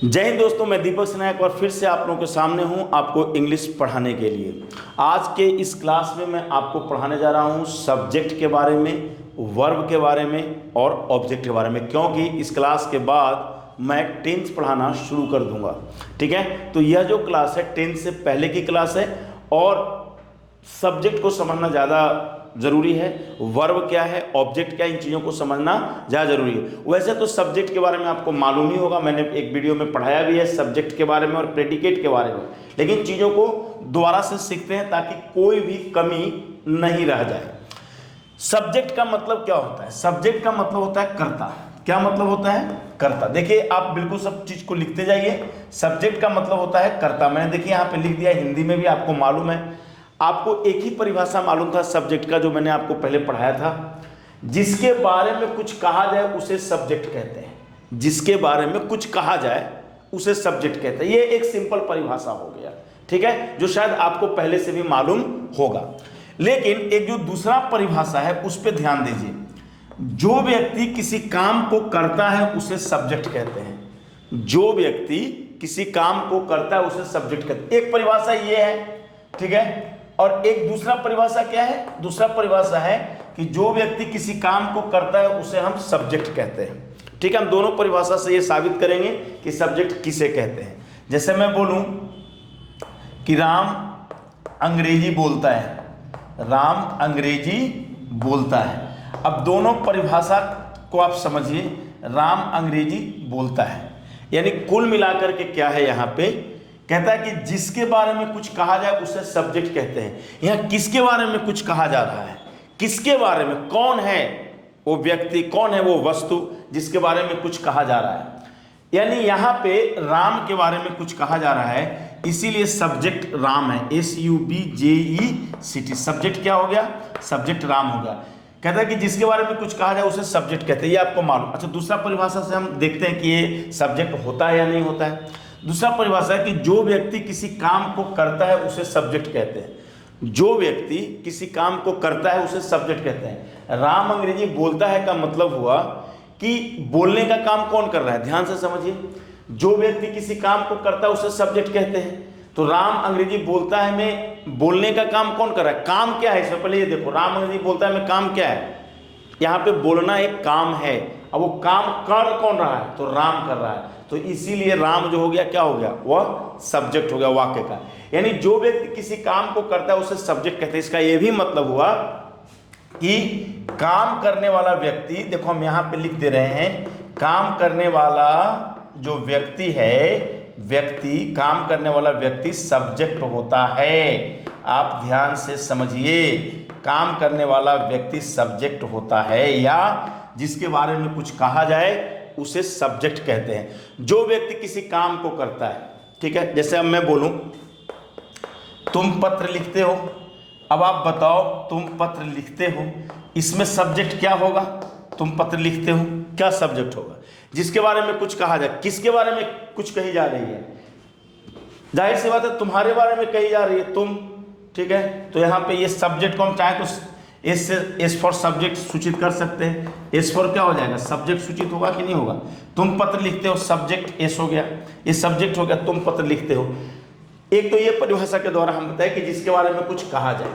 जय हिंद दोस्तों, मैं दीपक सिन्हा एक बार फिर से आप लोगों के सामने हूं आपको इंग्लिश पढ़ाने के लिए। आज के इस क्लास में मैं आपको पढ़ाने जा रहा हूं सब्जेक्ट के बारे में, वर्ब के बारे में और ऑब्जेक्ट के बारे में, क्योंकि इस क्लास के बाद मैं टेंस पढ़ाना शुरू कर दूंगा। ठीक है, तो यह जो क्लास है टेंस से पहले की क्लास है और सब्जेक्ट को समझना ज़्यादा ज़रूरी है, वर्ब क्या है, ऑब्जेक्ट क्या है, इन चीज़ों को समझना ज़्यादा ज़रूरी है। वैसे तो सब्जेक्ट के बारे में आपको मालूम ही होगा, मैंने एक वीडियो में पढ़ाया भी है सब्जेक्ट के बारे में और प्रेडिकेट के बारे में, लेकिन चीज़ों को दोबारा से सीखते हैं ताकि कोई भी कमी नहीं रह जाए। सब्जेक्ट का मतलब क्या होता है? सब्जेक्ट का मतलब होता है कर्ता। क्या मतलब होता है? कर्ता। देखिए, आप बिल्कुल सब चीज़ को लिखते जाइए। सब्जेक्ट का मतलब होता है कर्ता। मैंने देखिए यहाँ पे लिख दिया, हिंदी में भी आपको मालूम है। आपको एक ही परिभाषा मालूम था सब्जेक्ट का, जो मैंने आपको पहले पढ़ाया था, जिसके बारे में कुछ कहा जाए उसे सब्जेक्ट कहते हैं। जिसके बारे में कुछ कहा जाए उसे सब्जेक्ट कहते हैं। ये एक सिंपल परिभाषा हो गया, ठीक है, जो शायद आपको पहले से भी मालूम होगा। लेकिन एक जो दूसरा परिभाषा है उस पर ध्यान दीजिए। जो व्यक्ति किसी काम को करता है उसे सब्जेक्ट कहते हैं। जो व्यक्ति किसी काम को करता है उसे सब्जेक्ट कहते हैं। एक परिभाषा ये है, ठीक है, और एक दूसरा परिभाषा क्या है? दूसरा परिभाषा है कि जो व्यक्ति किसी काम को करता है उसे हम सब्जेक्ट कहते हैं। ठीक है, हम दोनों परिभाषा से ये साबित करेंगे कि सब्जेक्ट किसे कहते हैं। जैसे मैं बोलूं कि राम अंग्रेजी बोलता है, राम अंग्रेजी बोलता है। अब दोनों परिभाषा को आप समझिए, राम अंग्रेजी बोलता है, यानी कुल मिलाकर के क्या है यहाँ पे? कहता है कि जिसके बारे में कुछ कहा जाए उसे सब्जेक्ट कहते हैं। यहाँ किसके बारे में कुछ कहा जा रहा है? किसके बारे में? कौन है वो व्यक्ति, कौन है वो वस्तु जिसके बारे में कुछ कहा जा रहा है? यानी यहाँ पे राम के बारे में कुछ कहा जा रहा है, इसीलिए सब्जेक्ट राम है। SUBJECT। सब्जेक्ट क्या हो गया? सब्जेक्ट राम हो गया। कहता है कि जिसके बारे में कुछ कहा जाए उसे सब्जेक्ट कहते हैं। ये आपको मालूम। अच्छा, दूसरा परिभाषा से हम देखते हैं कि ये सब्जेक्ट होता है या नहीं होता है। दूसरा परिभाषा है कि जो व्यक्ति किसी काम को करता है उसे सब्जेक्ट कहते हैं। जो व्यक्ति किसी काम को करता है उसे सब्जेक्ट कहते हैं। राम अंग्रेजी बोलता है का मतलब हुआ कि बोलने का काम कौन कर रहा है? ध्यान से समझिए। जो व्यक्ति किसी काम को करता है उसे सब्जेक्ट कहते हैं। तो राम अंग्रेजी बोलता है में बोलने का काम कौन कर रहा है? काम क्या है? इससे पहले ये देखो, राम अंग्रेजी बोलता है में काम क्या है? यहाँ पे बोलना एक काम है। अब वो काम कर कौन रहा है? तो राम कर रहा है। तो इसीलिए राम जो हो गया, क्या हो गया? वह सब्जेक्ट हो गया वाक्य का। यानी जो व्यक्ति किसी काम को करता है उसे सब्जेक्ट कहते हैं। इसका यह भी मतलब हुआ कि काम करने वाला व्यक्ति, देखो हम यहाँ पे लिख दे रहे हैं, काम करने वाला जो व्यक्ति है, काम करने वाला व्यक्ति सब्जेक्ट होता है। आप ध्यान से समझिए, काम करने वाला व्यक्ति सब्जेक्ट होता है, या जिसके बारे में कुछ कहा जाए उसे सब्जेक्ट कहते हैं। जो व्यक्ति किसी काम को करता है, ठीक है। जैसे अब मैं बोलूं तुम पत्र लिखते हो। अब आप बताओ, तुम पत्र लिखते हो, इसमें सब्जेक्ट क्या होगा? तुम पत्र लिखते हो, क्या सब्जेक्ट होगा? जिसके बारे में कुछ कहा जाए। किसके बारे में कुछ कही जा रही है? जाहिर सी बात है, तुम्हारे बारे में कही जा रही है, तुम, ठीक है। तो यहाँ पे ये सब्जेक्ट को हम चाहे तो एस फॉर सब्जेक्ट सूचित कर सकते हैं। एस फॉर क्या हो जाएगा? सब्जेक्ट सूचित होगा कि नहीं होगा? तुम पत्र लिखते हो, सब्जेक्ट एस हो गया, ये सब्जेक्ट हो गया, तुम पत्र लिखते हो। एक तो ये परिभाषा के द्वारा हम बताएं कि जिसके बारे में कुछ कहा जाए,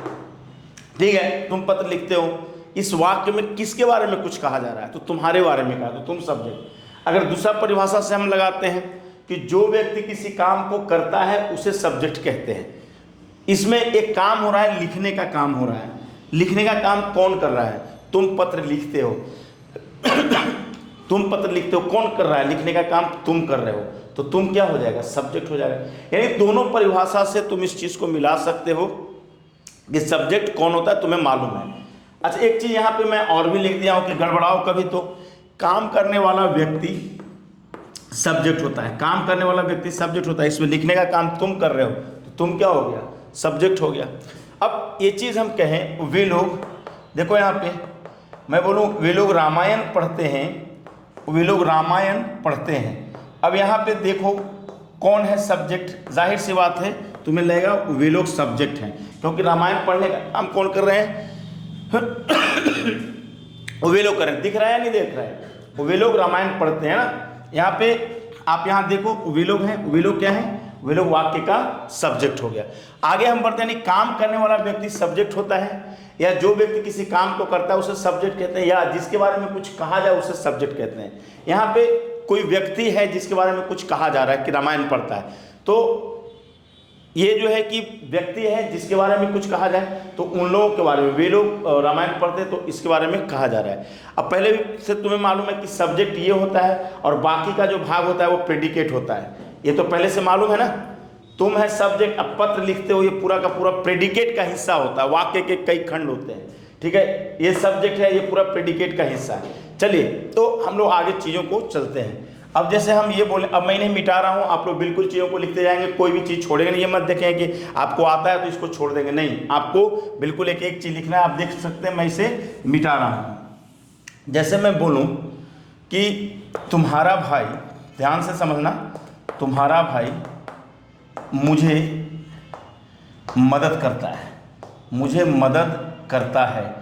ठीक है। तुम पत्र लिखते हो, इस वाक्य में किसके बारे में कुछ कहा जा रहा है? तो तुम्हारे बारे में कहा, तो तुम सब्जेक्ट। अगर दूसरा परिभाषा से हम लगाते हैं कि जो व्यक्ति किसी काम को करता है उसे सब्जेक्ट कहते हैं। इसमें एक काम हो रहा है, लिखने का काम हो रहा है। लिखने का काम कौन कर रहा है? तुम पत्र लिखते हो। तुम पत्र लिखते हो, कौन कर रहा है? लिखने का काम तुम कर रहे हो। तो तुम क्या हो जाएगा? सब्जेक्ट हो जाएगा। यानी दोनों परिभाषा से तुम इस चीज को मिला सकते हो कि सब्जेक्ट कौन होता है, तुम्हें मालूम है। अच्छा, एक चीज यहाँ पे मैं और भी लिख दिया हूं कि गड़बड़ाओ कभी तो। काम करने वाला व्यक्ति सब्जेक्ट होता है। काम करने वाला व्यक्ति सब्जेक्ट होता है। इसमें लिखने का काम तुम कर रहे हो, तो तुम क्या हो गया? सब्जेक्ट हो गया। अब ये चीज़ हम कहें, वे लोग, देखो यहाँ पे मैं बोलूँ वे लोग रामायण पढ़ते हैं, वे लोग रामायण पढ़ते हैं। अब यहाँ पे देखो कौन है सब्जेक्ट? जाहिर सी बात है तुम्हें लगेगा वे लोग सब्जेक्ट हैं, क्योंकि रामायण पढ़ने का काम कौन कर रहे हैं? वे लोग कर रहे हैं। दिख रहा है नहीं दिख रहा है? वे लोग रामायण पढ़ते हैं ना। यहाँ पे आप यहाँ देखो वे लोग हैं, वे लोग क्या है, वे लोग वाक्य का सब्जेक्ट हो गया। आगे हम बढ़ते हैं, काम करने वाला व्यक्ति सब्जेक्ट होता है, या जो व्यक्ति किसी काम को करता है उसे सब्जेक्ट कहते हैं, या जिसके बारे में कुछ कहा जाए उसे सब्जेक्ट कहते हैं। यहाँ पे कोई व्यक्ति है जिसके बारे में कुछ कहा जा रहा है कि रामायण पढ़ता है, तो ये जो है कि व्यक्ति है जिसके बारे में कुछ कहा जाए, तो उन लोगों के बारे में, वे लोग रामायण पढ़ते हैं तो इसके बारे में कहा जा रहा है। अब पहले से तुम्हें मालूम है कि सब्जेक्ट ये होता है और बाकी का जो भाग होता है वो प्रेडिकेट होता है, ये तो पहले से मालूम है ना। तुम है सब्जेक्ट, अब पत्र लिखते हो, ये पूरा का पूरा प्रेडिकेट का हिस्सा होता है, वाक्य के कई खंड होते हैं, ठीक है, ये सब्जेक्ट है, ये पूरा प्रेडिकेट का हिस्सा है। चलिए तो हम लोग आगे चीज़ों को चलते हैं। अब जैसे हम ये बोले, अब मैं इन्हें मिटा रहा हूँ, आप लोग बिल्कुल चीज़ों को लिखते जाएंगे, कोई भी चीज़ छोड़ेंगे नहीं। ये मत देखें कि आपको आता है तो इसको छोड़ देंगे, नहीं, आपको बिल्कुल एक एक चीज़ लिखना है। आप देख सकते हैं मैं इसे मिटा रहा हूँ। जैसे मैं बोलूँ कि तुम्हारा भाई, ध्यान से समझना, तुम्हारा भाई मुझे मदद करता है, मुझे मदद करता है।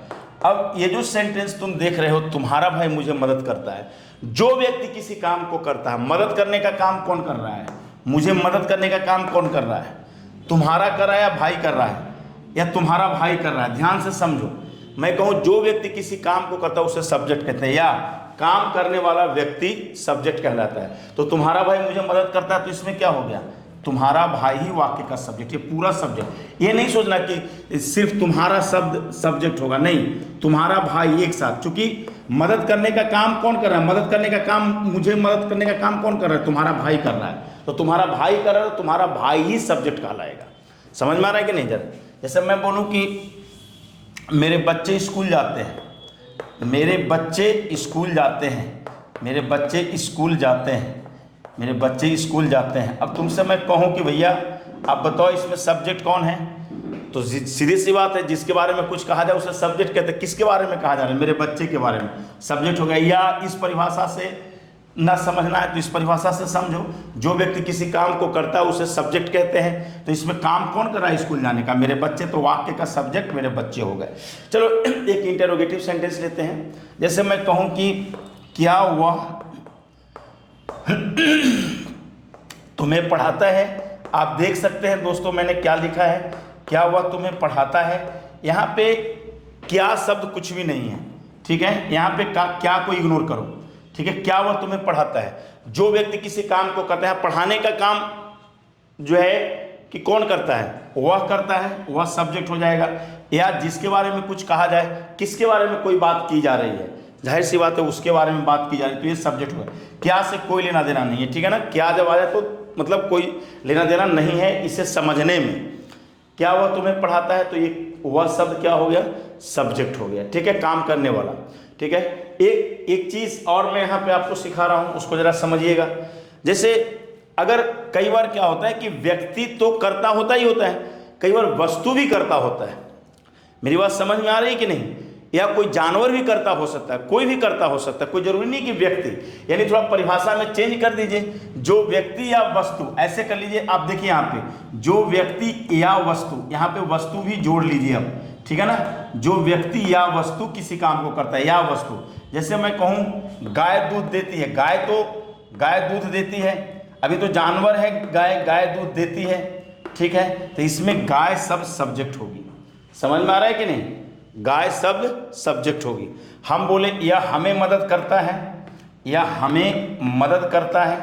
अब ये जो सेंटेंस तुम देख रहे हो, तुम्हारा भाई मुझे मदद करता है, जो व्यक्ति किसी काम को करता है, मदद करने का काम कौन कर रहा है, मुझे मदद करने का काम कौन कर रहा है, तुम्हारा कर रहा है या भाई कर रहा है, या तुम्हारा भाई कर रहा है। ध्यान से समझो, मैं कहूँ जो व्यक्ति किसी काम को करता है उसे सब्जेक्ट कहते हैं, या काम करने वाला व्यक्ति सब्जेक्ट कहलाता है। तो तुम्हारा भाई मुझे मदद करता है, तो इसमें क्या हो गया, तुम्हारा भाई ही वाक्य का सब्जेक्ट, ये पूरा सब्जेक्ट। ये नहीं सोचना कि सिर्फ तुम्हारा शब्द सब्जेक्ट होगा, नहीं, तुम्हारा भाई एक साथ, क्योंकि मदद करने का काम कौन कर रहा है, मदद करने का काम, मुझे मदद करने का काम कौन कर रहा है, तुम्हारा भाई कर रहा है, तो तुम्हारा भाई कर रहा है, तुम्हारा भाई ही सब्जेक्ट कहलाएगा। समझ में आ रहा है कि नहीं? जरा जैसे मैं बोलूँ कि मेरे बच्चे स्कूल जाते हैं, मेरे बच्चे स्कूल जाते हैं, मेरे बच्चे स्कूल जाते हैं, मेरे बच्चे स्कूल जाते हैं। अब तुमसे मैं कहूँ कि भैया आप बताओ इसमें सब्जेक्ट कौन है, तो सीधी सी बात है, जिसके बारे में कुछ कहा जाए उसे सब्जेक्ट कहते हैं। किसके बारे में कहा जा रहा है, मेरे बच्चे के बारे में, सब्जेक्ट हो गया। या इस परिभाषा से ना समझना है तो इस परिभाषा से समझो, जो व्यक्ति किसी काम को करता है उसे सब्जेक्ट कहते हैं। तो इसमें काम कौन कर रहा है स्कूल जाने का, मेरे बच्चे, तो वाक्य का सब्जेक्ट मेरे बच्चे हो गए। चलो एक इंटरोगेटिव सेंटेंस लेते हैं। जैसे मैं कहूँ कि क्या वह तुम्हें पढ़ाता है। आप देख सकते हैं दोस्तों मैंने क्या लिखा है, क्या वह तुम्हें पढ़ाता है। यहाँ पे क्या शब्द कुछ भी नहीं है, ठीक है, यहाँ पे क्या को इग्नोर करो, ठीक है। क्या वह तुम्हें पढ़ाता है, जो व्यक्ति किसी काम को करता है, पढ़ाने का काम जो है कि कौन करता है, वह करता है, वह सब्जेक्ट हो जाएगा। या जिसके बारे में कुछ कहा जाए, किसके बारे में कोई बात की जा रही है, जाहिर सी बात है उसके बारे में बात की जा रही है, तो ये सब्जेक्ट होगा। क्या से कोई लेना देना नहीं है, ठीक है ना। क्या जब आ जाए तो मतलब कोई लेना देना नहीं है इसे समझने में। क्या वह तुम्हें पढ़ाता है, तो ये वह शब्द क्या हो गया, सब्जेक्ट हो गया, ठीक है, काम करने वाला, ठीक है। एक चीज़ और मैं यहाँ पे आपको सिखा रहा हूँ, उसको ज़रा समझिएगा। जैसे अगर कई बार क्या होता है कि व्यक्ति तो करता होता ही होता है, कई बार वस्तु भी करता होता है। मेरी बात समझ में आ रही है कि नहीं। या कोई जानवर भी करता हो सकता है, कोई भी करता हो सकता है, कोई जरूरी नहीं कि व्यक्ति, यानी थोड़ा परिभाषा में चेंज कर दीजिए, जो व्यक्ति या वस्तु, ऐसे कर लीजिए। आप देखिए यहाँ पे जो व्यक्ति या वस्तु, यहाँ पे वस्तु भी जोड़ लीजिए अब, ठीक है ना। जो व्यक्ति या वस्तु किसी काम को करता है, या वस्तु, जैसे मैं कहूँ गाय दूध देती है, गाय दूध देती है, अभी तो जानवर है गाय दूध देती है, ठीक है। तो इसमें गाय शब्द सब्जेक्ट होगी, समझ में आ रहा है कि नहीं, गाय शब्द सब्जेक्ट होगी। हम बोले या हमें मदद करता है, या हमें मदद करता है।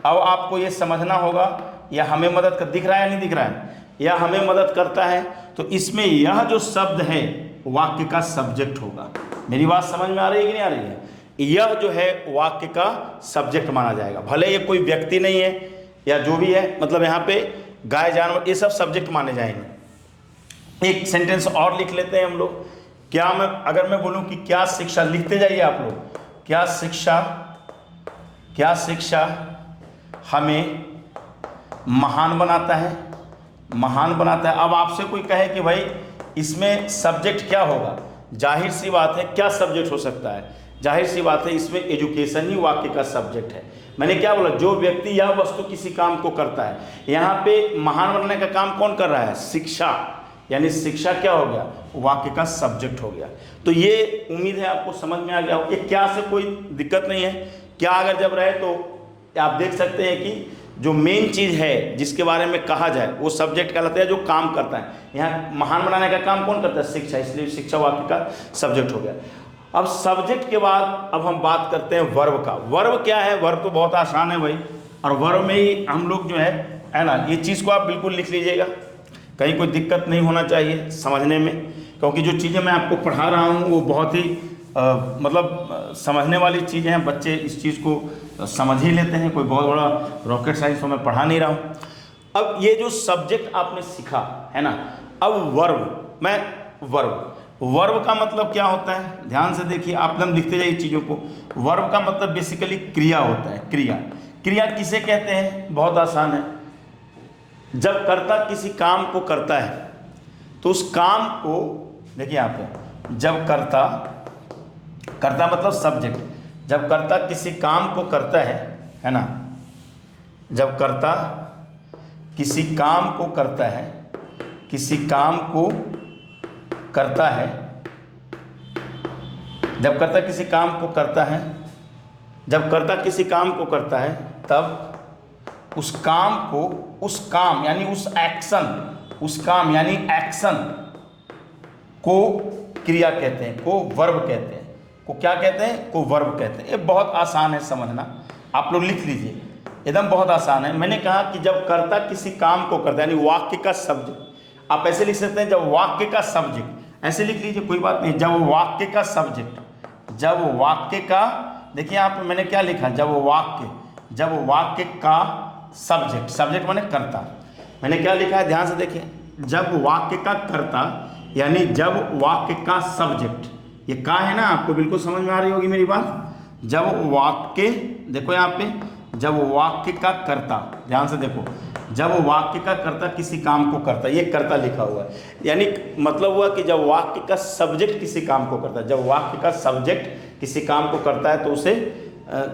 अब आपको ये समझना होगा, या हमें मदद कर, दिख रहा है या नहीं दिख रहा है, या हमें मदद करता है, तो इसमें यह जो शब्द है वाक्य का सब्जेक्ट होगा। मेरी बात समझ में आ रही है कि नहीं आ रही है। यह जो है वाक्य का सब्जेक्ट माना जाएगा, भले ये कोई व्यक्ति नहीं है या जो भी है, मतलब यहाँ पे गाय, जानवर, ये सब सब्जेक्ट माने जाएंगे। एक सेंटेंस और लिख लेते हैं हम लोग। अगर मैं बोलूं कि क्या शिक्षा, लिखते जाइए आप लोग, क्या शिक्षा हमें महान बनाता है, महान बनाता है। अब आपसे कोई कहे कि भाई इसमें सब्जेक्ट क्या होगा, जाहिर सी बात है क्या सब्जेक्ट हो सकता है, जाहिर सी बात है इसमें एजुकेशन ही वाक्य का सब्जेक्ट है। मैंने क्या बोला, जो व्यक्ति या वस्तु किसी काम को करता है। यहाँ पे महान बनने का काम कौन कर रहा है, शिक्षा, यानी शिक्षा क्या हो गया, वाक्य का सब्जेक्ट हो गया। तो ये उम्मीद है आपको समझ में आ गया हो। ये क्या से कोई दिक्कत नहीं है, क्या अगर जब रहे तो आप देख सकते हैं कि जो मेन चीज़ है जिसके बारे में कहा जाए वो सब्जेक्ट कहलाता है, जो काम करता है। यहाँ महान बनाने का काम कौन करता है? शिक्षा, इसलिए शिक्षा वाक्य का सब्जेक्ट हो गया। अब सब्जेक्ट के बाद अब हम बात करते हैं वर्ब का। वर्ब क्या है? वर्ब तो बहुत आसान है भाई, और वर्ब में ही हम लोग जो है ना, ये चीज़ को आप बिल्कुल लिख लीजिएगा, कहीं कोई दिक्कत नहीं होना चाहिए समझने में, क्योंकि जो चीज़ें मैं आपको पढ़ा रहा हूँ वो बहुत ही मतलब समझने वाली चीज़ें हैं। बच्चे इस चीज़ को समझ ही लेते हैं, कोई बहुत बड़ा रॉकेट साइंस तो मैं पढ़ा नहीं रहा हूँ। अब ये जो सब्जेक्ट आपने सीखा है ना, अब वर्ब का मतलब क्या होता है? ध्यान से देखिए, आप एकदम लिखते जाइए चीज़ों को। वर्ब का मतलब बेसिकली क्रिया होता है। क्रिया किसे कहते हैं? बहुत आसान है। जब कर्ता किसी काम को करता है तो उस काम को देखिए यहाँ पे, जब कर्ता मतलब सब्जेक्ट, जब कर्ता किसी काम को करता है ना, जब कर्ता किसी काम को करता है, किसी काम को करता है, जब कर्ता किसी काम को करता है, जब कर्ता किसी काम को करता है तब उस काम यानी उस एक्शन को क्रिया कहते हैं, को वर्ब कहते हैं। को क्या कहते हैं? को वर्ब कहते हैं। ये बहुत आसान है समझना, आप लोग लिख लीजिए, एकदम बहुत आसान है। मैंने कहा कि जब कर्ता किसी काम को करता है, यानी वाक्य का सब्जेक्ट, आप ऐसे लिख सकते हैं, जब वाक्य का सब्जेक्ट, ऐसे लिख लीजिए, कोई बात नहीं। जब वाक्य का सब्जेक्ट, जब वाक्य का, देखिए यहाँ पे मैंने क्या लिखा, जब वाक्य का सब्जेक्ट माने कर्ता, मैंने क्या लिखा है? ध्यान से देखिए, जब वाक्य का कर्ता यानी जब वाक्य का सब्जेक्ट, ये का है ना, आपको बिल्कुल समझ में आ रही होगी मेरी बात। जब वाक्य, देखो यहाँ पे, जब वाक्य का कर्ता, ध्यान से देखो, जब वाक्य का कर्ता किसी काम को करता है, ये कर्ता लिखा हुआ है, यानी मतलब हुआ कि जब वाक्य का सब्जेक्ट किसी काम को करता है, जब वाक्य का सब्जेक्ट किसी काम को करता है तो उसे,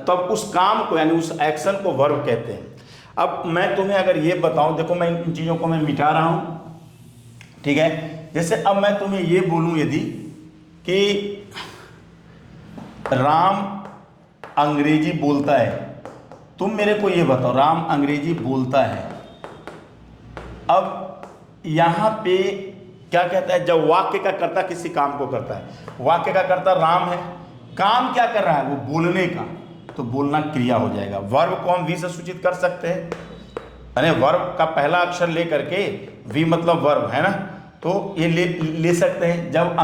तब उस काम को यानी उस एक्शन को वर्ब कहते हैं। अब मैं तुम्हें अगर ये बताऊं, देखो मैं इन चीज़ों को मैं मिटा रहा हूं, ठीक है। जैसे अब मैं तुम्हें ये बोलूं यदि कि राम अंग्रेजी बोलता है, तुम मेरे को ये बताओ राम अंग्रेजी बोलता है। अब यहाँ पे क्या कहता है? जब वाक्य का कर्ता किसी काम को करता है, वाक्य का कर्ता राम है, काम क्या कर रहा है? वो बोलने का, तो बोलना क्रिया हो जाएगा। वर्ब को हम वी से सूचित कर सकते हैं, अरे वर्ब का पहला अक्षर ले करके वी मतलब वर्ब है ना, तो ये ले सकते हैं। जब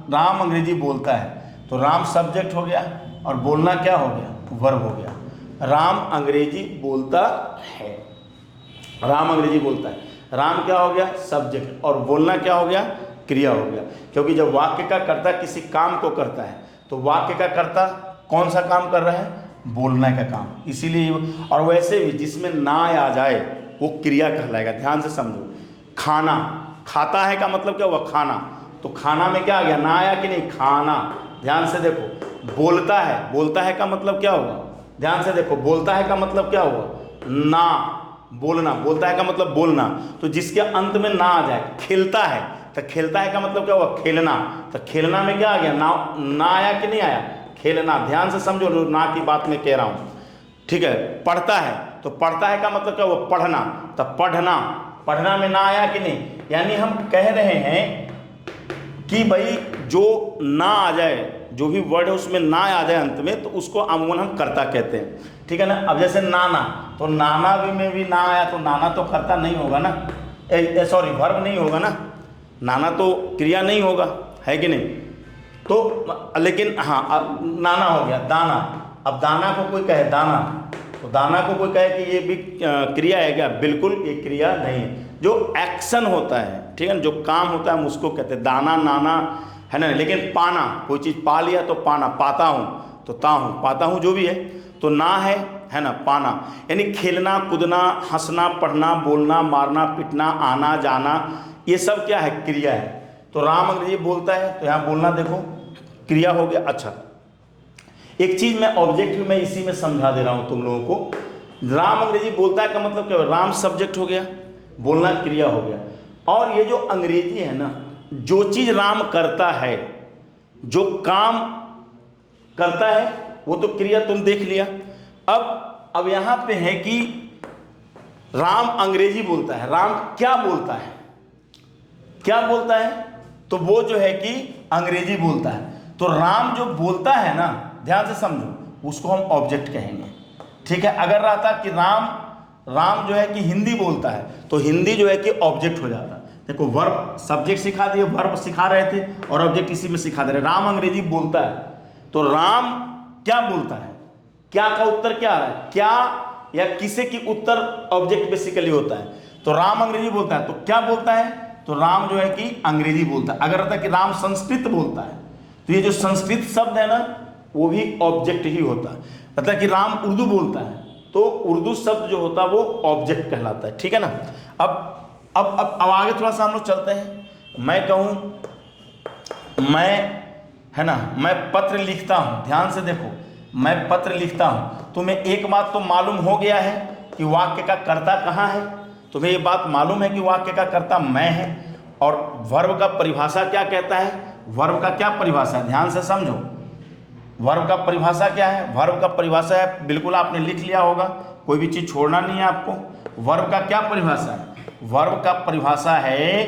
राम अंग्रेजी बोलता है तो राम सब्जेक्ट हो गया और बोलना क्या हो गया? वर्ब हो गया। राम अंग्रेजी बोलता है, राम अंग्रेजी बोलता है, राम क्या हो गया? सब्जेक्ट, और बोलना क्या हो गया? क्रिया हो गया। क्योंकि जब वाक्य का कर्ता किसी काम को करता है तो वाक्य का कर्ता कौन सा काम कर रहा है? बोलने का काम, इसीलिए। और वैसे भी जिसमें ना आ जाए वो क्रिया कहलाएगा। ध्यान से समझो, खाना, खाता है का मतलब क्या हुआ? खाना, तो खाना में क्या आ गया? ना आया कि नहीं? खाना। ध्यान से देखो, बोलता है का मतलब क्या हुआ? ध्यान से देखो, बोलता है का मतलब क्या हुआ? ना, बोलना, बोलता है का मतलब बोलना, तो जिसके अंत में ना आ जाए। खेलता है, तो खेलता है का मतलब क्या हुआ? खेलना, तो खेलना में क्या आ गया? ना आया कि नहीं आया? खेलना। ध्यान से समझो, ना की बात मैं कह रहा हूँ, ठीक है। पढ़ता है, तो पढ़ता है का मतलब क्या हुआ? पढ़ना, तो पढ़ना में ना आया कि नहीं? यानी हम कह रहे हैं कि भाई जो ना आ जाए, जो भी वर्ड है उसमें ना आ जाए अंत में, तो उसको अमूमन हम कर्ता कहते हैं, ठीक है ना। अब जैसे नाना, तो नाना भी में भी ना आया तो नाना तो कर्ता नहीं होगा ना, सॉरी वर्ब नहीं होगा ना, नाना तो क्रिया नहीं होगा, है कि नहीं। तो लेकिन हाँ, नाना हो गया, दाना। अब दाना को कोई कहे दाना, तो दाना को कोई कहे कि ये भी क्रिया है क्या? बिल्कुल ये क्रिया नहीं है। जो एक्शन होता है, ठीक है ना, जो काम होता है हम उसको कहते हैं दाना, नाना, है ना। लेकिन पाना, कोई चीज़ पा लिया तो पाना, पाता हूँ तो ता हूँ, पाता हूँ जो भी है, तो ना है ना, पाना। यानी खेलना, कूदना, हंसना, पढ़ना, बोलना, मारना, पिटना, आना जाना, ये सब क्या है? क्रिया है। तो राम अंग्रेजी बोलता है, तो यहाँ बोलना देखो क्रिया हो गया। अच्छा, एक चीज़ मैं ऑब्जेक्ट भी मैं इसी में समझा दे रहा हूँ तुम लोगों को। राम अंग्रेजी बोलता है का मतलब क्या? राम सब्जेक्ट हो गया, बोलना क्रिया हो गया। और ये जो अंग्रेजी है ना, जो चीज़ राम करता है, जो काम करता है, वो तो क्रिया तुम देख लिया। अब अब यहां पे है कि राम अंग्रेजी बोलता है, राम क्या बोलता है, क्या बोलता है, तो वो जो है कि अंग्रेजी बोलता है। तो राम जो बोलता है ना, ध्यान से समझो, उसको हम ऑब्जेक्ट कहेंगे, ठीक है। अगर रहता कि राम जो है कि हिंदी बोलता है, तो हिंदी जो है कि ऑब्जेक्ट हो जाता। देखो वर्ब सब्जेक्ट सिखा दिए, वर्ब सिखा रहे थे और ऑब्जेक्ट इसी में सिखा दे रहे। राम अंग्रेजी बोलता है, तो राम क्या बोलता है, क्या का उत्तर क्या आ रहा है, क्या या किसे की उत्तर ऑब्जेक्ट बेसिकली होता है। तो राम अंग्रेजी बोलता है, तो क्या बोलता है, तो राम जो है कि अंग्रेजी बोलता है। अगर रहता कि राम संस्कृत बोलता है, तो ये जो संस्कृत शब्द है ना, वो भी ऑब्जेक्ट ही होता है। मतलब कि राम उर्दू बोलता है, तो उर्दू शब्द जो होता है वो ऑब्जेक्ट कहलाता है, ठीक है ना। अब आगे थोड़ा सा हम लोग चलते हैं। मैं कहूँ मैं पत्र लिखता हूँ, ध्यान से देखो, मैं पत्र लिखता हूँ। तुम्हें एक बात तो मालूम हो गया है कि वाक्य का कर्ता कहाँ है। तुम्हें ये बात मालूम है कि वाक्य का कर्ता मैं है। और वर्ब का परिभाषा क्या कहता है, वर्ब का क्या परिभाषा है, ध्यान से समझो। वर्ब का परिभाषा क्या है, वर्ब का परिभाषा है, बिल्कुल आपने लिख लिया होगा, कोई भी चीज़ छोड़ना नहीं है आपको। वर्ब का क्या परिभाषा है, वर्ब का परिभाषा है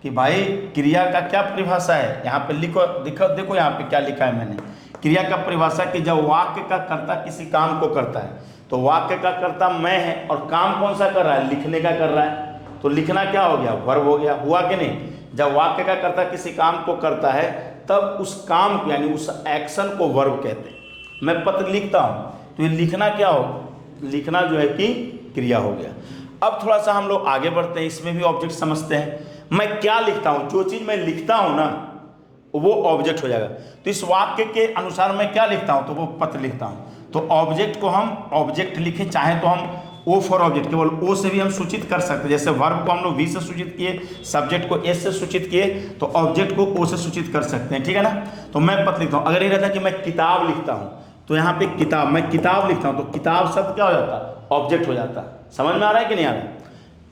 कि भाई क्रिया का क्या परिभाषा है, यहाँ पे लिखो, देखो यहाँ पे क्या लिखा है मैंने। क्रिया का परिभाषा कि जब वाक्य का कर्ता किसी काम को करता है, तो वाक्य का कर्ता मैं है, और काम कौन सा कर रहा है, लिखने का कर रहा है, तो लिखना क्या हो गया, वर्ब हो गया। हुआ कि नहीं। जब वाक्य का कर्ता किसी काम को करता है, तब उस काम को यानी उस एक्शन को वर्ब कहते हैं। मैं पत्र लिखता हूँ, तो ये लिखना क्या हो, लिखना जो है कि क्रिया हो गया। अब थोड़ा सा हम लोग आगे बढ़ते हैं, इसमें भी ऑब्जेक्ट समझते हैं। मैं क्या लिखता हूँ, जो चीज़ मैं लिखता हूँ ना, वो ऑब्जेक्ट हो जाएगा। तो इस वाक्य के अनुसार मैं क्या लिखता हूँ, तो वो पत्र लिखता हूँ। तो ऑब्जेक्ट को हम ऑब्जेक्ट लिखें, चाहे तो हम ओ फॉर ऑब्जेक्ट, केवल ओ से भी हम सूचित कर सकते हैं। जैसे वर्ब को हम लोग वी से सूचित किए, सब्जेक्ट को एस से सूचित किए, तो ऑब्जेक्ट को ओ से सूचित कर सकते हैं, ठीक है ना। तो मैं पत्र लिखता हूँ। अगर ये रहता कि मैं किताब लिखता हूँ, तो यहाँ पे किताब, मैं किताब लिखता हूँ, तो किताब शब्द क्या हो जाता, ऑब्जेक्ट हो जाता। समझ में आ रहा है कि नहीं आ रहा है।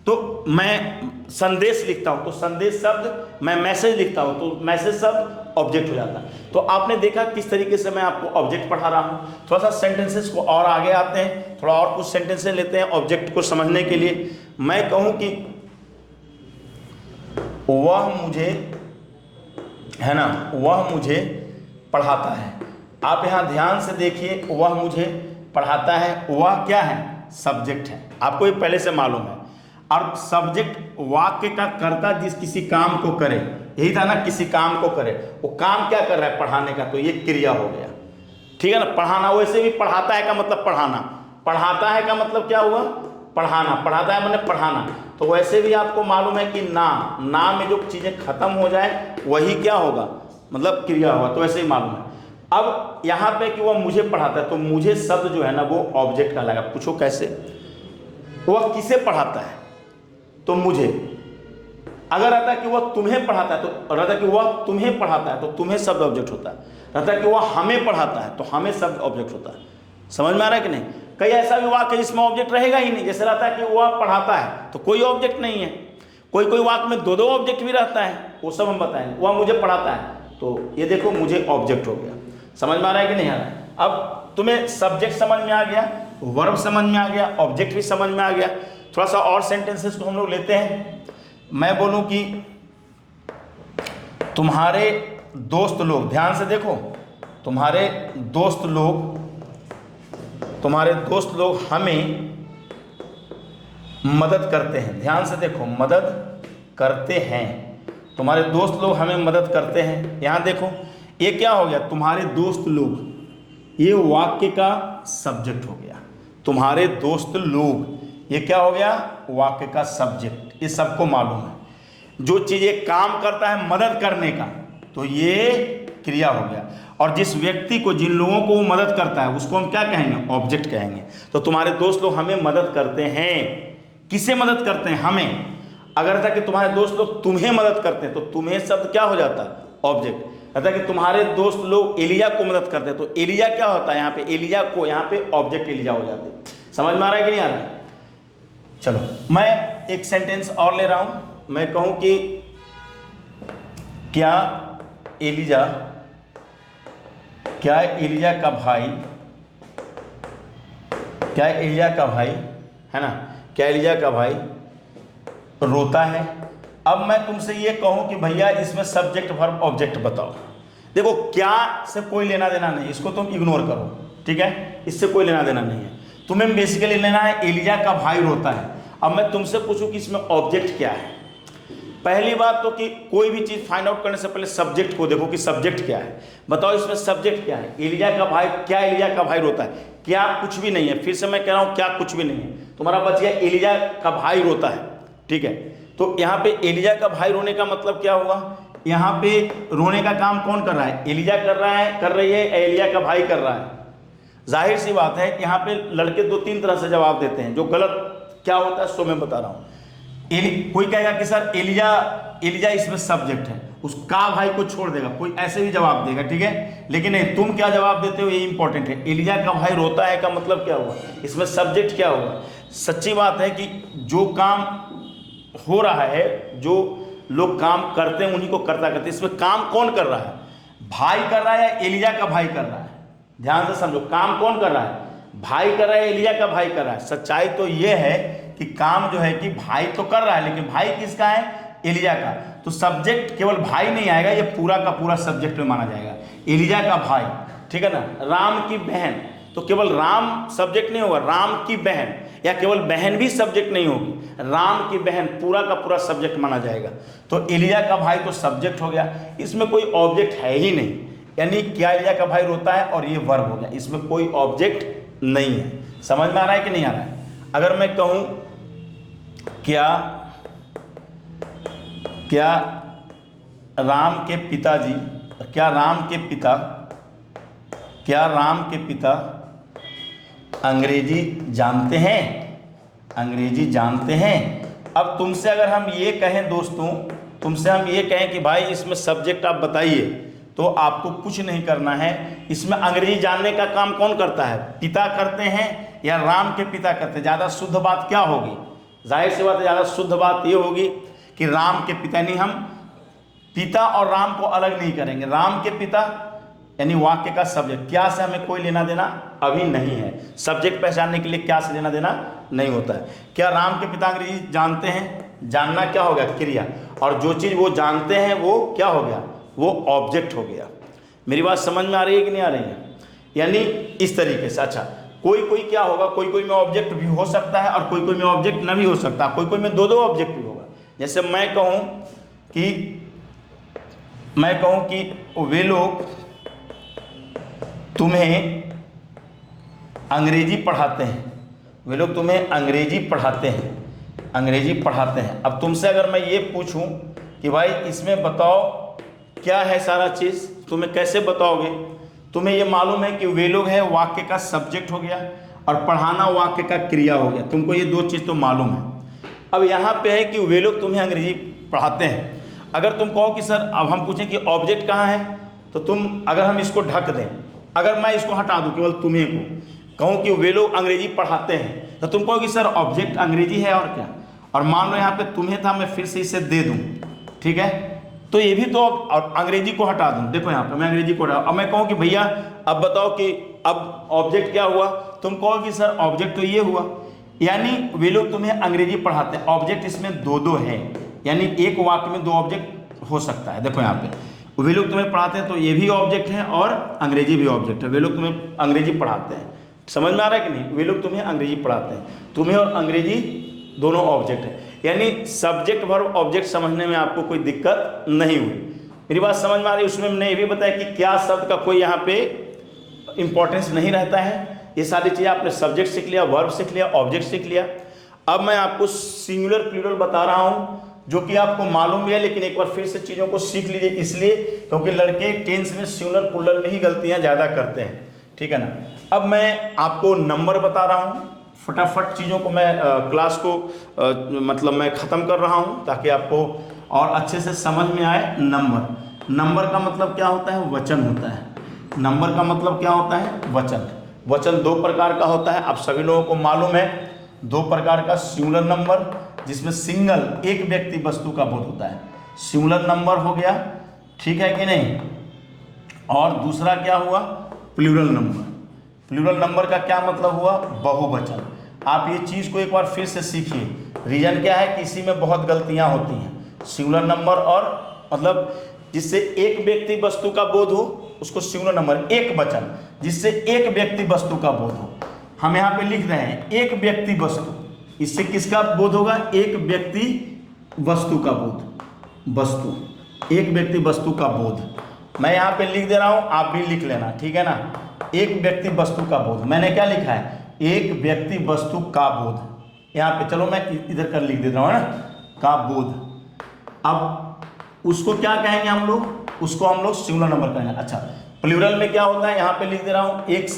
तो मैं संदेश लिखता हूँ, तो संदेश शब्द, मैं मैसेज लिखता हूँ, तो मैसेज शब्द ऑब्जेक्ट हो जाता। तो आपने देखा किस तरीके से मैं आपको ऑब्जेक्ट पढ़ा रहा हूँ। थोड़ा सा सेंटेंसेस को और आगे आते हैं, थोड़ा और कुछ सेंटेंसेस लेते हैं ऑब्जेक्ट को समझने के लिए। मैं कहूँ कि वह मुझे, है ना, वह मुझे पढ़ाता है। आप यहाँ ध्यान से देखिए, वह मुझे पढ़ाता है, वह क्या है, सब्जेक्ट है, आपको ये पहले से मालूम है। और सब्जेक्ट वाक्य का कर्ता जिस किसी काम को करे, यही था ना, किसी काम को करे, वो काम क्या कर रहा है, पढ़ाने का, तो ये क्रिया हो गया, ठीक है ना। पढ़ाना, वैसे भी पढ़ाता है का मतलब पढ़ाना, पढ़ाता है का मतलब क्या हुआ, पढ़ाना, पढ़ाता है मतलब पढ़ाना। तो वैसे भी आपको मालूम है कि ना में जो चीज़ें खत्म हो जाए वही क्या होगा, मतलब क्रिया होगा, तो वैसे ही मालूम है। अब यहाँ पे कि वह मुझे पढ़ाता है, तो मुझे शब्द जो है ना वो ऑब्जेक्ट का लगा। पूछो कैसे, वह किसे पढ़ाता है, तो मुझे। अगर रहता कि वह तुम्हें पढ़ाता है, तो रहता कि वह तुम्हें पढ़ाता है, तो तुम्हें शब्द ऑब्जेक्ट होता है। रहता कि वह हमें पढ़ाता है, तो हमें शब्द ऑब्जेक्ट होता है। समझ में आ रहा है कि नहीं। कई ऐसा भी वाक्य जिसमें ऑब्जेक्ट रहेगा ही नहीं, जैसे रहता है कि वह पढ़ाता है, तो कोई ऑब्जेक्ट नहीं है। कोई वाक्य में दो ऑब्जेक्ट भी रहता है, वो सब हम बताएंगे। वह मुझे पढ़ाता है, तो ये देखो मुझे ऑब्जेक्ट हो गया। समझ में आ रहा है कि नहीं आ रहा है। अब तुम्हें सब्जेक्ट समझ में आ गया, वर्ब समझ में आ गया, ऑब्जेक्ट भी समझ में आ गया। थोड़ा सा और सेंटेंसेस को हम लोग लेते हैं। मैं बोलूं कि तुम्हारे दोस्त लोग, ध्यान से देखो, तुम्हारे दोस्त लोग हमें मदद करते हैं। ध्यान से देखो, मदद करते हैं, तुम्हारे दोस्त लोग हमें मदद करते हैं। यहाँ देखो, ये क्या हो गया, तुम्हारे दोस्त लोग, ये वाक्य का सब्जेक्ट हो गया। तुम्हारे दोस्त लोग, ये क्या हो गया, वाक्य का सब्जेक्ट। ये सबको मालूम है, जो चीज़ एक काम करता है मदद करने का, तो ये क्रिया हो गया। और जिस व्यक्ति को, जिन लोगों को वो मदद करता है, उसको हम क्या कहेंगे, ऑब्जेक्ट कहेंगे। तो तुम्हारे दोस्त लोग हमें मदद करते हैं। किसे मदद करते हैं, हमें। अगर था कि तुम्हारे दोस्त लोग तुम्हें मदद करते हैं, तो तुम्हें शब्द क्या हो जाता है, ऑब्जेक्ट। कहता कि तुम्हारे दोस्त लोग एलिया को मदद करते हैं, तो एलिया क्या होता है, यहाँ पे एलिया को, यहाँ पे ऑब्जेक्ट एलिया हो जाते हैं। समझ में आ रहा है कि नहीं आ रहा है। चलो मैं एक सेंटेंस और ले रहा हूं। मैं कहूं कि क्या एलिजा का भाई क्या एलिया का भाई, है ना, क्या एलिया का भाई रोता है। अब मैं तुमसे ये कहूं कि भैया इसमें सब्जेक्ट वर्ब ऑब्जेक्ट बताओ। देखो क्या से कोई लेना देना नहीं, इसको तुम इग्नोर करो, ठीक है, इससे कोई लेना देना नहीं है। तुम्हें बेसिकली लेना है एलिया का भाई रोता है। अब मैं तुमसे पूछूं कि इसमें ऑब्जेक्ट क्या है। पहली बात तो कि कोई भी चीज़ फाइंड आउट करने से पहले सब्जेक्ट को देखो कि सब्जेक्ट क्या है। बताओ इसमें सब्जेक्ट क्या है। एलिया का भाई, क्या एलिया का भाई रोता है, क्या कुछ भी नहीं है। फिर से मैं कह रहा हूँ क्या कुछ भी नहीं है, तुम्हारा बच गया एलिया का भाई रोता है, ठीक है। तो यहाँ पे एलिया का भाई रोने का मतलब क्या हुआ, यहाँ पे रोने का काम कौन कर रहा है, एलिया कर रहा है, कर रही है, एलिया का भाई कर रहा है। जाहिर सी बात है यहाँ पे लड़के दो तीन तरह से जवाब देते हैं, जो गलत क्या होता है सो मैं बता रहा हूँ। कोई कहेगा कि सर एलिया इसमें सब्जेक्ट है, उसका भाई को छोड़ देगा, कोई ऐसे भी जवाब देगा, ठीक है। लेकिन नहीं, तुम क्या जवाब देते हो ये इंपॉर्टेंट है। एलिया का भाई रोता है का मतलब क्या हुआ, इसमें सब्जेक्ट क्या हुआ। सच्ची बात है कि जो काम हो रहा है, जो लोग काम करते हैं उन्हीं को करता करते। इसमें काम कौन कर रहा है, भाई कर रहा है या एलिया का भाई कर रहा है। ध्यान से समझो, काम कौन कर रहा है, भाई कर रहा है, एलिया का भाई कर रहा है। सच्चाई तो यह है कि काम जो है कि भाई तो कर रहा है, लेकिन भाई किसका है, एलिया का। तो सब्जेक्ट केवल भाई नहीं आएगा, ये पूरा का पूरा सब्जेक्ट में माना जाएगा, एलिया का भाई, ठीक है ना। राम की बहन, तो केवल राम सब्जेक्ट नहीं होगा, राम की बहन, या केवल बहन भी सब्जेक्ट नहीं होगी, राम की बहन पूरा का पूरा सब्जेक्ट माना जाएगा। तो एलिया का भाई तो सब्जेक्ट हो गया, इसमें कोई ऑब्जेक्ट है ही नहीं, यानी क्या एलिया का भाई रोता है और ये वर्ब हो गया, इसमें कोई ऑब्जेक्ट नहीं है। समझ में आ रहा है कि नहीं आ रहा है। अगर मैं कहूं क्या राम के पिताजी, क्या राम के पिता अंग्रेजी जानते हैं, अंग्रेजी जानते हैं। अब तुमसे अगर हम ये कहें दोस्तों, तुमसे हम ये कहें कि भाई इसमें सब्जेक्ट आप बताइए, तो आपको कुछ नहीं करना है। इसमें अंग्रेजी जानने का काम कौन करता है, पिता करते हैं या राम के पिता करते हैं। ज़्यादा शुद्ध बात क्या होगी, जाहिर सी बात है ज़्यादा शुद्ध बात ये होगी कि राम के पिता, नहीं, हम पिता और राम को अलग नहीं करेंगे। राम के पिता यानी वाक्य का सब्जेक्ट, क्या से हमें कोई लेना देना अभी नहीं है। सब्जेक्ट पहचानने के लिए क्या से लेना देना नहीं होता है। क्या राम के पिता अंग्रेजी जानते हैं, जानना क्या हो गया, क्रिया, और जो चीज़ वो जानते हैं वो क्या हो गया, वो ऑब्जेक्ट हो गया। मेरी बात समझ में आ रही है कि नहीं आ रही है। यानी इस तरीके से। अच्छा, कोई कोई क्या होगा, कोई कोई में ऑब्जेक्ट भी हो सकता है और कोई कोई में ऑब्जेक्ट न भी हो सकता, कोई कोई में दो दो ऑब्जेक्ट भी होगा। जैसे मैं कहूँ कि वे लोग तुम्हें अंग्रेजी पढ़ाते हैं, वे लोग तुम्हें अंग्रेजी पढ़ाते हैं, अंग्रेजी पढ़ाते हैं। अब तुमसे अगर मैं ये पूछूं कि भाई इसमें बताओ क्या है सारा चीज़, तुम्हें कैसे बताओगे। तुम्हें ये मालूम है कि वे लोग है वाक्य का सब्जेक्ट हो गया और पढ़ाना वाक्य का क्रिया हो गया, तुमको ये दो चीज़ तो मालूम है। अब यहाँ पे है कि वे लोग तुम्हें अंग्रेजी पढ़ाते हैं। अगर तुम कहो कि सर, अब हम पूछें कि ऑब्जेक्ट कहाँ है, तो तुम, अगर हम इसको ढक दें, अगर मैं इसको हटा दूं केवल तुम्हें को कहूँ कि वे लोग अंग्रेजी पढ़ाते हैं, तो तुम कहो कि सर ऑब्जेक्ट अंग्रेजी है और क्या। और मान लो यहाँ पे तुम्हें था, मैं फिर से इसे दे दूँ, ठीक है, तो ये भी तो, और अंग्रेजी को हटा दूँ, देखो यहाँ पे मैं अंग्रेजी को हटा, अब मैं कहूँ कि भैया अब बताओ कि अब ऑब्जेक्ट क्या हुआ, तुम कहो कि सर ऑब्जेक्ट तो ये हुआ। यानी वे लोग तुम्हें अंग्रेजी पढ़ाते हैं, ऑब्जेक्ट इसमें दो दो है, यानी एक वाक्य में दो ऑब्जेक्ट हो सकता है। देखो यहाँ पे वे लोग तुम्हें पढ़ाते हैं, तो ये भी ऑब्जेक्ट है और अंग्रेजी भी ऑब्जेक्ट है। वे लोग तुम्हें अंग्रेजी पढ़ाते हैं, समझ में आ रहा है कि नहीं। वे लोग तुम्हें अंग्रेजी पढ़ाते हैं, तुम्हें और अंग्रेजी दोनों ऑब्जेक्ट है, यानी सब्जेक्ट वर्ब ऑब्जेक्ट समझने में आपको कोई दिक्कत नहीं हुई। मेरी बात समझ में आ रही है। उसमें मैंने ये भी बताया कि क्या शब्द का कोई यहाँ पे इंपॉर्टेंस नहीं रहता है। ये सारी चीज़ें आपने सब्जेक्ट सीख लिया, वर्ब सीख लिया, ऑब्जेक्ट सीख लिया। अब मैं आपको सिंगुलर प्लूरल बता रहा हूँ, जो कि आपको मालूम है, लेकिन एक बार फिर से चीज़ों को सीख लीजिए, इसलिए क्योंकि लड़के टेंस में सिंगुलर प्लूरल में ही गलतियाँ ज़्यादा करते हैं, ठीक है ना। अब मैं आपको नंबर बता रहा हूँ, फटाफट चीज़ों को मैं क्लास को मतलब मैं ख़त्म कर रहा हूँ ताकि आपको और अच्छे से समझ में आए। नंबर का मतलब क्या होता है, वचन होता है। नंबर का मतलब क्या होता है, वचन। वचन दो प्रकार का होता है, आप सभी लोगों को मालूम है। दो प्रकार का, सिंगुलर नंबर जिसमें सिंगल एक व्यक्ति वस्तु का बोध होता है, सिंगुलर नंबर हो गया, ठीक है कि नहीं। और दूसरा क्या हुआ, प्लूरल नंबर। प्लूरल नंबर का क्या मतलब हुआ? बहुवचन। आप ये चीज़ को एक बार फिर से सीखिए। रीजन क्या है कि इसी में बहुत गलतियां होती हैं। सिंगुलर नंबर और मतलब जिससे एक व्यक्ति वस्तु का बोध हो उसको सिंगुलर नंबर, एक वचन जिससे एक व्यक्ति वस्तु का बोध हो। हम यहाँ पे लिख रहे हैं एक व्यक्ति वस्तु, इससे किसका बोध होगा? एक व्यक्ति वस्तु का बोध, वस्तु, एक व्यक्ति वस्तु का बोध। मैं यहाँ पे लिख दे रहा हूँ, आप भी लिख लेना, ठीक है ना। एक व्यक्ति वस्तु का बोध, मैंने क्या लिखा है? एक व्यक्ति वस्तु का बोध। यहाँ पे चलो मैं इधर कर लिख देता हूँ ना, का बोध। अब उसको क्या कहेंगे हम लोग? उसको हम लोग सिंगुलर नंबर कहेंगे। अच्छा, प्लूरल में क्या होता है? यहाँ पे लिख दे रहा हूँ एक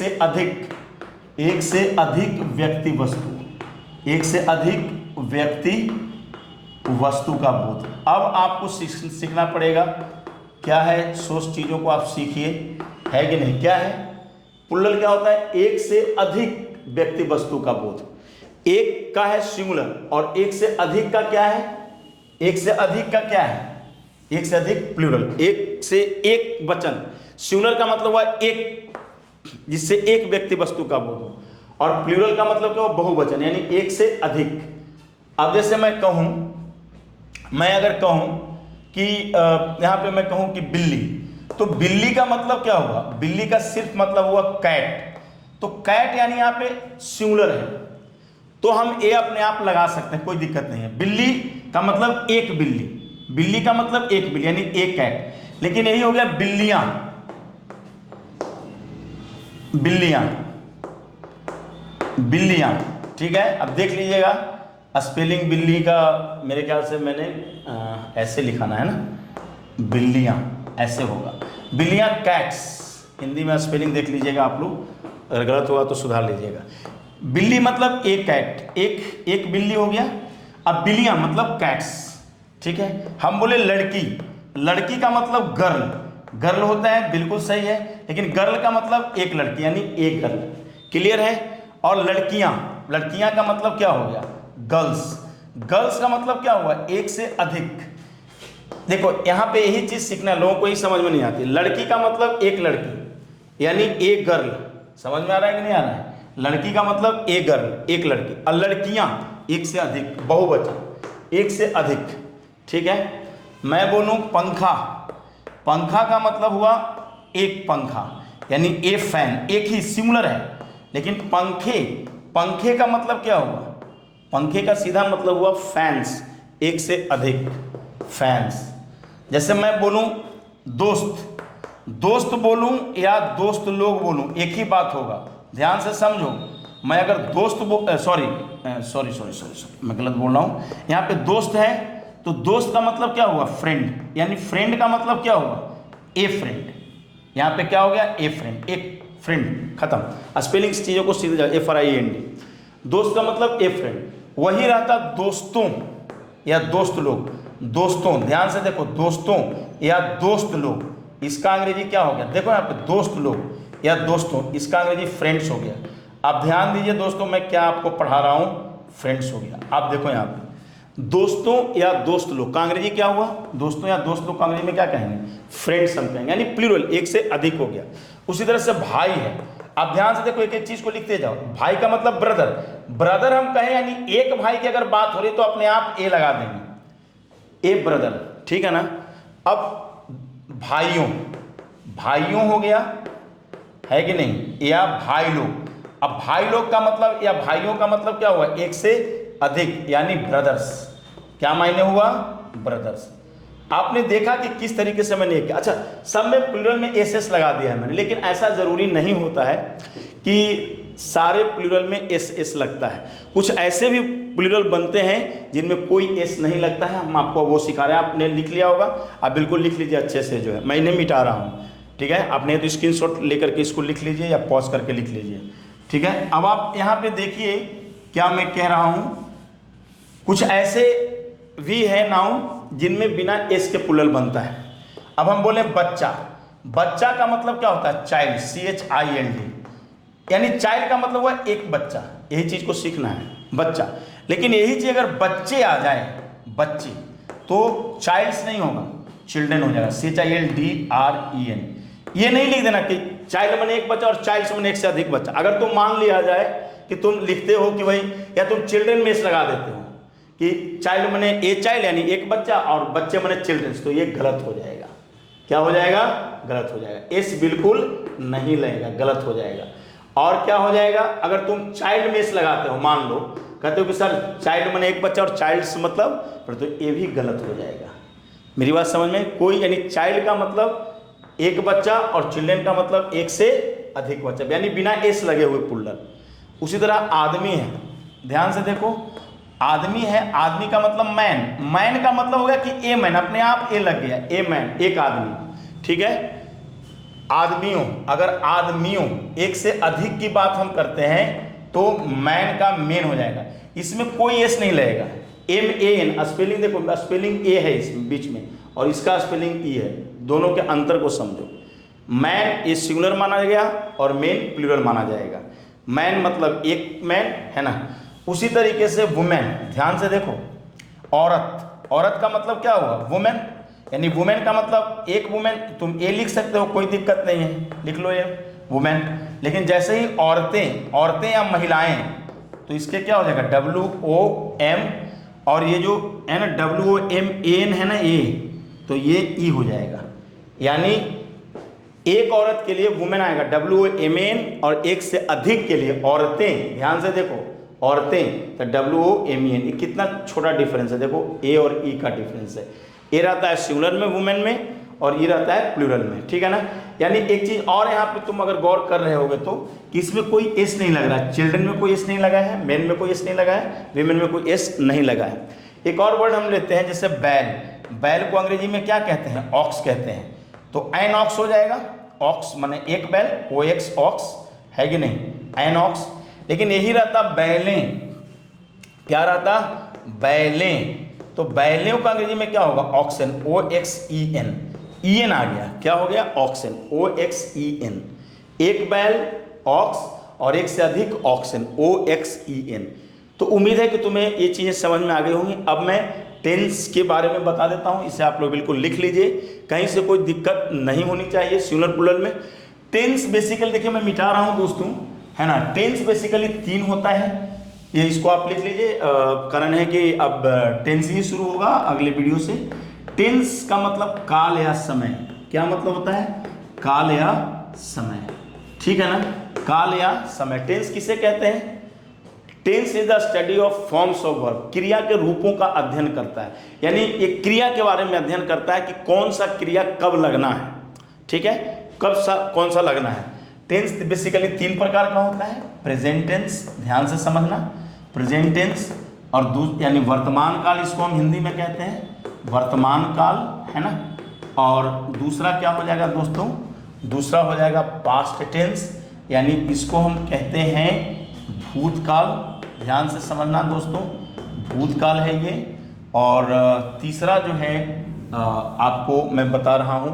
से अधिक व्यक्ति वस्तु, एक से अधिक व्यक्ति वस्तु का बोध। अब आपको सीखना पड़ेगा क्या है, सोच चीज़ों को आप सीखिए, है कि नहीं? क्या है प्लूरल? क्या होता है? एक से अधिक व्यक्ति वस्तु का बोध। एक का है सिंगुलर और एक से अधिक का क्या है? एक से अधिक का क्या है? एक से अधिक प्लूरल, एक से एक वचन। सिंगुलर का मतलब हुआ एक, जिससे एक व्यक्ति वस्तु का बोध हो, और प्लूरल का मतलब क्या हो? बहुवचन, यानी एक से अधिक। अब जैसे मैं कहूं, मैं अगर कहूं कि यहां पे मैं कहूं कि बिल्ली, तो बिल्ली का मतलब क्या हुआ? बिल्ली का सिर्फ मतलब हुआ कैट। तो कैट यानी यहां पे सिंगुलर है, तो हम ए अपने आप लगा सकते हैं, कोई दिक्कत नहीं है। बिल्ली का मतलब एक बिल्ली, बिल्ली का मतलब एक बिल्ली यानी एक कैट। लेकिन यही हो गया बिल्लियां, बिल्लियां, बिल्लियां, ठीक है। अब देख लीजिएगा स्पेलिंग बिल्ली का मेरे ख्याल से मैंने ऐसे लिखाना है ना, बिल्लियां ऐसे होगा, बिल्लियां कैट्स। हिंदी में स्पेलिंग देख लीजिएगा आप लोग, अगर गलत होगा तो सुधार लीजिएगा। बिल्ली मतलब एक कैट, एक बिल्ली हो गया। अब बिल्लियां मतलब कैट्स, ठीक है। हम बोले लड़की, लड़की का मतलब गर्ल, गर्ल होता है, बिल्कुल सही है, लेकिन गर्ल का मतलब एक लड़की यानी एक गर्ल, क्लियर है। और लड़कियां, लड़कियां का मतलब क्या हो गया? गर्ल्स, गर्ल्स का मतलब क्या हुआ? एक से अधिक। देखो यहां पे यही चीज सीखना है, लोगों को ही समझ में नहीं आती। लड़की का मतलब एक लड़की यानी एक गर्ल, समझ में आ रहा है कि नहीं आ रहा है? लड़की का मतलब एक गर्ल, एक लड़की। और लड़कियां एक से अधिक, बहुवचन, एक से अधिक, ठीक है। मैं बोलूं पंखा, पंखा का मतलब हुआ एक पंखा यानी ए फैन, एक ही सिंगुलर है। लेकिन पंखे, पंखे का मतलब क्या हुआ? पंखे का सीधा मतलब हुआ फैंस, एक से अधिक फैंस। जैसे मैं बोलूं दोस्त, दोस्त बोलूं या दोस्त लोग बोलूं, एक ही बात होगा, ध्यान से समझो। मैं अगर दोस्त सॉरी मैं गलत बोल रहा हूं। यहां पे दोस्त है तो दोस्त का मतलब क्या हुआ? फ्रेंड, यानी फ्रेंड का मतलब क्या हुआ? ए फ्रेंड। यहां पे क्या हो गया? ए फ्रेंड, एक फ्रेंड, खत्म। स्पेलिंग चीजों को सीधे जाओ, FRIEND। दोस्त का मतलब ए फ्रेंड। वही रहता दोस्तों या दोस्त लोग, दोस्तों, ध्यान से देखो, दोस्तों या दोस्त लोग, इसका अंग्रेजी क्या हो गया? देखो यहाँ पे दोस्त लोग या दोस्तों, इसका अंग्रेजी फ्रेंड्स हो गया। आप ध्यान दीजिए दोस्तों, मैं क्या आपको पढ़ा रहा हूं, फ्रेंड्स हो गया। आप देखो यहाँ पे दोस्तों या दोस्त लोग का अंग्रेजी क्या हुआ? दोस्तों या दोस्त लोग का अंग्रेजी में क्या कहेंगे? फ्रेंड्स हम कहेंगे, यानी प्लूरल, एक से अधिक हो गया। उसी तरह से भाई है, आप ध्यान से देखो, एक एक चीज को लिखते जाओ। भाई का मतलब ब्रदर, ब्रदर हम कहें यानी एक भाई की अगर बात हो रही तो अपने आप ए लगा देंगे, ए ब्रदर, ठीक है ना। अब भाइयों, भाइयों हो गया, है कि नहीं? या भाई लोग। अब भाई लोग का मतलब या भाइयों का मतलब क्या हुआ? एक से अधिक यानी ब्रदर्स। क्या मायने हुआ? ब्रदर्स। आपने देखा कि किस तरीके से मैंने किया। अच्छा, सब में प्लूरल में एस लगा दिया है मैंने, लेकिन ऐसा जरूरी नहीं होता है कि सारे प्लूरल में एस लगता है। कुछ ऐसे भी प्लूरल बनते हैं जिनमें कोई एस नहीं लगता है, हम आपको वो सिखा रहे हैं। आपने लिख लिया होगा, आप बिल्कुल लिख लीजिए अच्छे से, जो है मैं इन्हें मिटा रहा हूँ, ठीक है। आपने तो स्क्रीनशॉट लेकर के इसको लिख लीजिए या पॉज करके लिख लीजिए, ठीक है। अब आप यहाँ पे देखिए क्या मैं कह रहा हूँ। कुछ ऐसे भी है नाउन जिनमें बिना एस के प्लूरल बनता है। अब हम बोले बच्चा, बच्चा का मतलब क्या होता है? चाइल्ड, CHILD, यानी चाइल्ड का मतलब हुआ एक बच्चा। यही चीज को सीखना है, बच्चा। लेकिन यही चीज अगर बच्चे आ जाए, बच्चे, तो चाइल्ड्स नहीं होगा, चिल्ड्रन हो जाएगा, CHILDREN। ये नहीं लिख देना कि चाइल्ड माने एक बच्चा और चाइल्ड्स माने एक से अधिक बच्चा। अगर तुम मान लिया जाए कि तुम लिखते हो कि भाई, या तुम चिल्ड्रन में एस लगा देते हो कि चाइल्ड माने ए चाइल्ड यानी एक बच्चा और बच्चे माने चिल्ड्रंस, तो ये गलत हो जाएगा। क्या हो जाएगा? गलत हो जाएगा। एस बिल्कुल नहीं लगेगा, गलत हो जाएगा। और क्या हो जाएगा? अगर तुम चाइल्ड में एस लगाते हो, मान लो कहते हो कि सर चाइल्ड माने एक बच्चा और चाइल्ड्स मतलब, पर तो ये भी गलत हो जाएगा। मेरी बात समझ में? कोई यानी चाइल्ड का मतलब एक बच्चा और चिल्ड्रन का मतलब एक से अधिक बच्चा, यानी बिना एस लगे हुए प्लूरल। उसी तरह आदमी है, ध्यान से देखो, आदमी है, आदमी का मतलब मैन, मैन का मतलब हो गया कि ए मैन, अपने आप ए लग गया, ए मैन एक आदमी, ठीक है। आदमियों, अगर आदमियों एक से अधिक की बात हम करते हैं तो मैन का मेन हो जाएगा, इसमें कोई एस नहीं लगेगा। एम ए एन स्पेलिंग देखो, स्पेलिंग ए है इसमें बीच में और इसका स्पेलिंग ई है, दोनों के अंतर को समझो। मैन ये सिंगुलर माना गया और मेन प्लूरल माना जाएगा। मैन मतलब एक मैन है ना। उसी तरीके से वुमेन, ध्यान से देखो, औरत, औरत का मतलब क्या हुआ? वुमेन, यानी वुमेन का मतलब एक वुमेन, तुम ए लिख सकते हो, कोई दिक्कत नहीं है, लिख लो ये वुमेन। लेकिन जैसे ही औरतें, औरतें या महिलाएं, तो इसके क्या हो जाएगा? WOM, और ये जो है ना WOMAN है ना ए, तो ये ई हो जाएगा। यानी एक औरत के लिए वुमेन आएगा WOMAN, और एक से अधिक के लिए औरतें, ध्यान से देखो, औरतें तो WOMAN। ये कितना छोटा डिफरेंस है, देखो ए और ई का डिफरेंस है। ए रहता है सिंगुलर में वुमेन में और ये रहता है प्लूरल में, ठीक है ना। यानी एक चीज और यहाँ पे तुम अगर गौर कर रहे होगे तो कि इसमें कोई एस नहीं लग रहा है, चिल्ड्रन में कोई एस नहीं लगा है, मेन में कोई एस नहीं लगा है, वीमेन में कोई एस नहीं लगा है। एक और वर्ड हम लेते हैं जैसे बैल, बैल को अंग्रेजी में क्या कहते हैं? ऑक्स कहते हैं, तो एन ऑक्स हो जाएगा। ऑक्स माने एक बैल, OX ऑक्स है कि नहीं, एन ऑक्स। लेकिन यही रहता बैलें, क्या रहता? बैलें। तो बैलों का अंग्रेजी में क्या होगा? ऑक्सन, OXEN, EN आ गया, क्या हो गया? Oxen, OXEN। एक बैल ऑक्स और एक से अधिक ऑक्सन, OXEN। तो उम्मीद है कि तुम्हें ये चीज़ें समझ में आ गई होंगी। अब मैं टेंस के बारे में बता देता हूँ, इसे आप लोग बिल्कुल लिख लीजिए, कहीं से कोई दिक्कत नहीं होनी चाहिए। सिंगुलर प्लूरल में टेंस बेसिकली, देखिए मैं मिटा रहा हूँ दोस्तों, है ना। टेंस बेसिकली 3 होता है, ये इसको आप लिख लीजिए। कारण है कि अब टेंस ही शुरू होगा अगले वीडियो से। टेंस का मतलब काल या समय, क्या मतलब होता है? काल या समय, ठीक है ना, काल या समय। टेंस किसे कहते हैं? Tense is the study of forms of verb, क्रिया के रूपों का अध्ययन करता है, यानी एक क्रिया के बारे में अध्ययन करता है कि कौन सा क्रिया कब लगना है, ठीक है, कौन सा लगना है। टेंस बेसिकली 3 प्रकार का होता है। प्रेजेंट टेंस, ध्यान से समझना, प्रेजेंट टेंस, और यानी वर्तमान काल, इसको हम हिंदी में कहते हैं वर्तमान काल, है ना। और दूसरा क्या हो जाएगा दोस्तों? दूसरा हो जाएगा पास्ट टेंस, यानी इसको हम कहते हैं भूतकाल, ध्यान से समझना दोस्तों, भूतकाल है ये। और तीसरा जो है आपको मैं बता रहा हूँ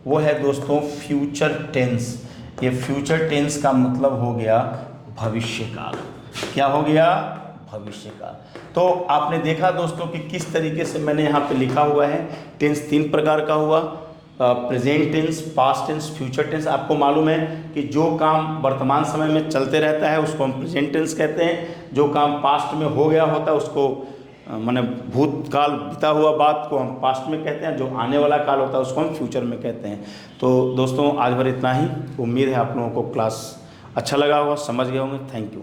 वो है दोस्तों फ्यूचर टेंस। ये फ्यूचर टेंस का मतलब हो गया भविष्यकाल। क्या हो गया? भविष्यकाल। तो आपने देखा दोस्तों कि किस तरीके से मैंने यहाँ पे लिखा हुआ है। टेंस 3 प्रकार का हुआ, present tense, past tense, future tense. आपको मालूम है कि जो काम वर्तमान समय में चलते रहता है उसको हम प्रेजेंट टेंस कहते हैं, जो काम पास्ट में हो गया होता है उसको माने भूतकाल, बीता हुआ बात को हम पास्ट में कहते हैं, जो आने वाला काल होता है उसको हम फ्यूचर में कहते हैं। तो दोस्तों आज भर इतना ही। उम्मीद है आप लोगों को क्लास अच्छा लगा होगा, समझ गए होंगे। Thank you.